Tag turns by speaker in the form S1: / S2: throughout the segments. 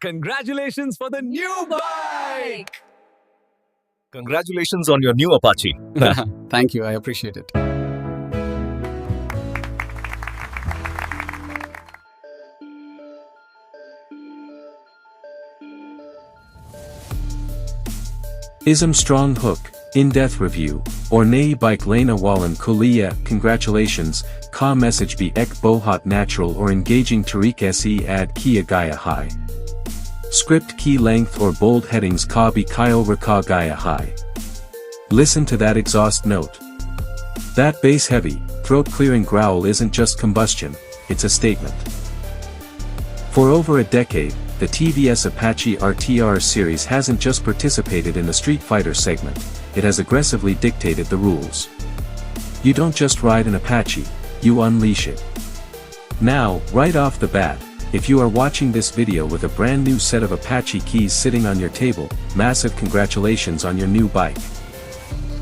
S1: Congratulations for the new bike!
S2: Congratulations on your new Apache.
S3: Thank you, I appreciate it.
S4: Ism strong hook, in-depth review, or nayi bike lena walan kuliya, congratulations, ka message be ek bohat natural or engaging tariq se ad kia gaya high. Script key length or bold headings ka be kyle raka gaya high. Listen to that exhaust note. That bass heavy, throat-clearing growl isn't just combustion, it's a statement. For over a decade, the TVS Apache RTR Series hasn't just participated in the street fighter segment, it has aggressively dictated the rules. You don't just ride an Apache, you unleash it. Now, right off the bat, if you are watching this video with a brand new set of Apache keys sitting on your table, massive congratulations on your new bike.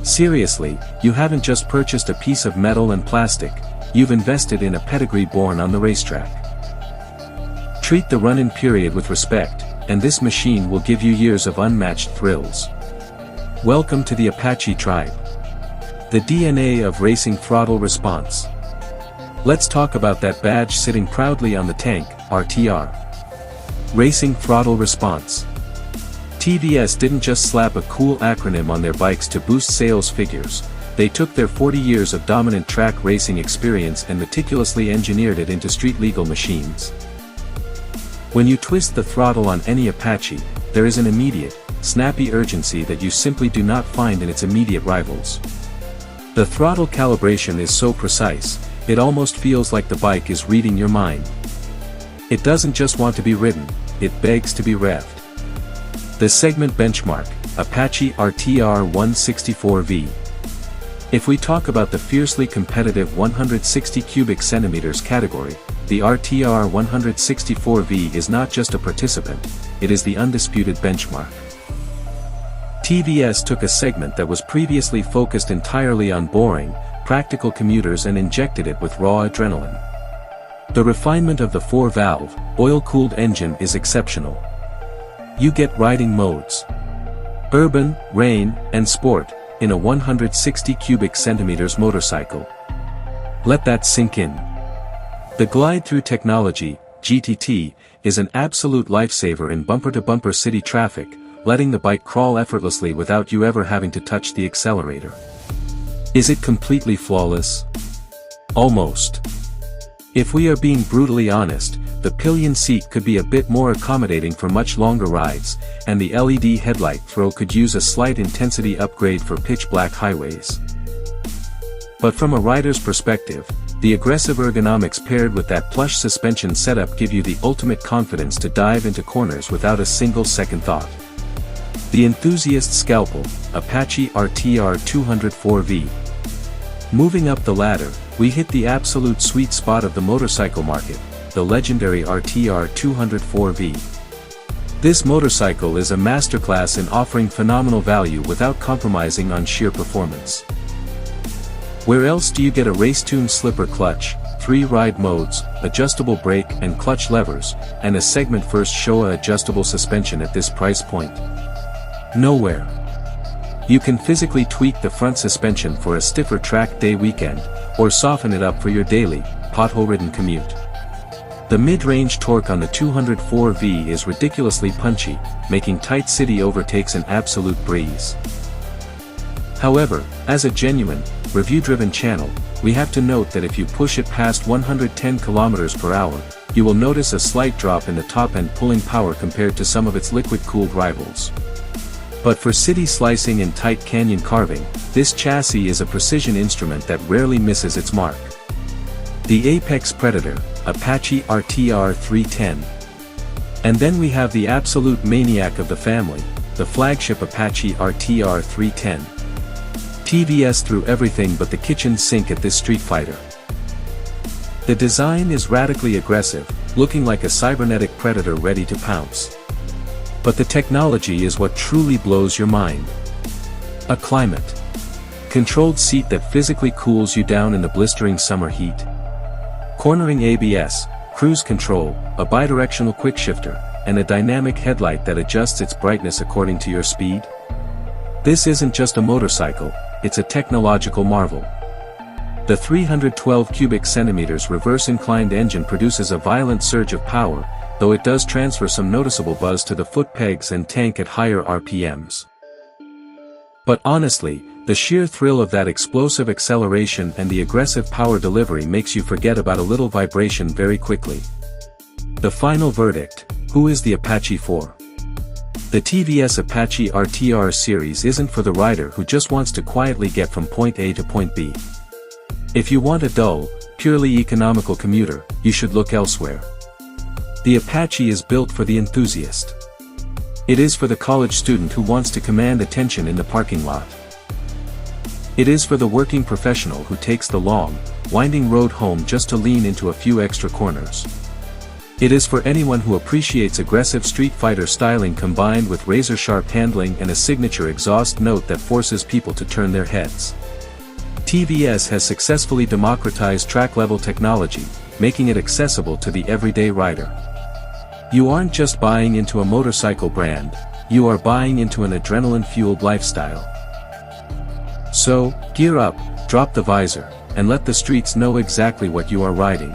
S4: Seriously, you haven't just purchased a piece of metal and plastic, you've invested in a pedigree born on the racetrack. Treat the run-in period with respect, and this machine will give you years of unmatched thrills. Welcome to the Apache tribe. The DNA of racing throttle response. Let's talk about that badge sitting proudly on the tank, RTR. Racing throttle response. TVS didn't just slap a cool acronym on their bikes to boost sales figures, they took their 40 years of dominant track racing experience and meticulously engineered it into street-legal machines. When you twist the throttle on any Apache, there is an immediate, snappy urgency that you simply do not find in its immediate rivals. The throttle calibration is so precise, it almost feels like the bike is reading your mind. It doesn't just want to be ridden, it begs to be revved. The segment benchmark, Apache RTR 164V. If we talk about the fiercely competitive 160 cubic centimeters category, the RTR 164V is not just a participant, it is the undisputed benchmark. TVS took a segment that was previously focused entirely on boring, practical commuters and injected it with raw adrenaline. The refinement of the 4-valve, oil-cooled engine is exceptional. You get riding modes: urban, rain, and sport, in a 160 cubic centimeters motorcycle. Let that sink in. The glide-through technology, GTT, is an absolute lifesaver in bumper-to-bumper city traffic, letting the bike crawl effortlessly without you ever having to touch the accelerator. Is it completely flawless? Almost. If we are being brutally honest, the pillion seat could be a bit more accommodating for much longer rides, and the LED headlight throw could use a slight intensity upgrade for pitch-black highways. But from a rider's perspective, the aggressive ergonomics paired with that plush suspension setup give you the ultimate confidence to dive into corners without a single second thought. The enthusiast scalpel, Apache RTR 204V. Moving up the ladder, we hit the absolute sweet spot of the motorcycle market, the legendary RTR 204V. This motorcycle is a masterclass in offering phenomenal value without compromising on sheer performance. Where else do you get a race-tuned slipper clutch, 3 ride modes, adjustable brake and clutch levers, and a segment-first Showa adjustable suspension at this price point? Nowhere. You can physically tweak the front suspension for a stiffer track day weekend, or soften it up for your daily, pothole-ridden commute. The mid-range torque on the 204V is ridiculously punchy, making tight city overtakes an absolute breeze. However, as a genuine, review-driven channel, we have to note that if you push it past 110 km per hour, you will notice a slight drop in the top-end pulling power compared to some of its liquid-cooled rivals. But for city slicing and tight canyon carving, this chassis is a precision instrument that rarely misses its mark. The apex predator, Apache RTR 310. And then we have the absolute maniac of the family, the flagship Apache RTR 310. TVS threw everything but the kitchen sink at this street fighter. The design is radically aggressive, looking like a cybernetic predator ready to pounce. But the technology is what truly blows your mind. A climate controlled seat that physically cools you down in the blistering summer heat. Cornering ABS, cruise control, a bidirectional quick shifter, and a dynamic headlight that adjusts its brightness according to your speed? This isn't just a motorcycle, it's a technological marvel. The 312 cubic centimeters reverse inclined engine produces a violent surge of power, though it does transfer some noticeable buzz to the foot pegs and tank at higher RPMs. But honestly, the sheer thrill of that explosive acceleration and the aggressive power delivery makes you forget about a little vibration very quickly. The final verdict: who is the Apache for? The TVS Apache RTR Series isn't for the rider who just wants to quietly get from point A to point B. If you want a dull, purely economical commuter, you should look elsewhere. The Apache is built for the enthusiast. It is for the college student who wants to command attention in the parking lot. It is for the working professional who takes the long, winding road home just to lean into a few extra corners. It is for anyone who appreciates aggressive Street Fighter styling combined with razor-sharp handling and a signature exhaust note that forces people to turn their heads. TVS has successfully democratized track-level technology, making it accessible to the everyday rider. You aren't just buying into a motorcycle brand, you are buying into an adrenaline-fueled lifestyle. So, gear up, drop the visor, and let the streets know exactly what you are riding.